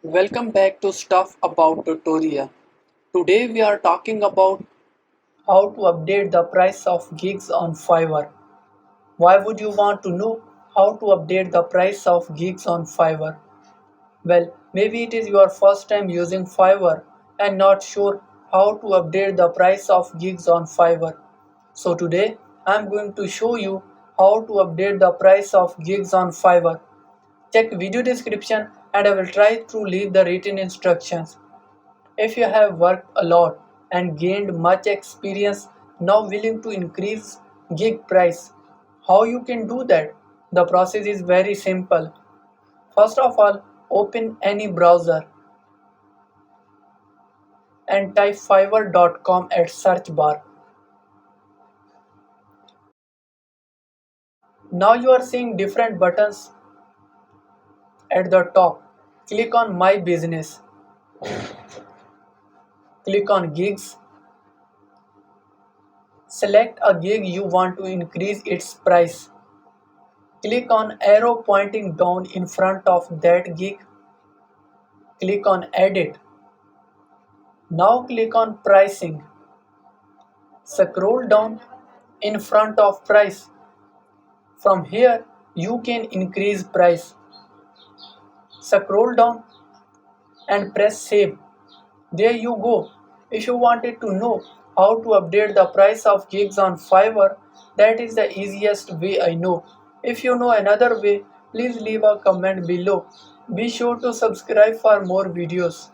Welcome back to Stuff About Tutorial. Today we are talking about how to update the price of gigs on Fiverr. Why would you want to know how to update the price of gigs on Fiverr? Well, maybe it is your first time using Fiverr and not sure how to update the price of gigs on Fiverr. So today I am going to show you how to update the price of gigs on Fiverr. Check video description and I will try to leave the written instructions. If you have worked a lot and gained much experience now willing to increase gig price, how you can do that? The process is very simple. First of all, open any browser and type fiverr.com at search bar. Now you are seeing different buttons at the top. Click on My Business. Click on Gigs. Select a gig you want to increase its price. Click on arrow pointing down in front of that gig. Click on Edit. Now click on Pricing. Scroll down in front of Price. From here, you can increase price. Scroll down and press Save. There you go. If you wanted to know how to update the price of gigs on Fiverr, that is the easiest way I know. If you know another way, please leave a comment below. Be sure to subscribe for more videos.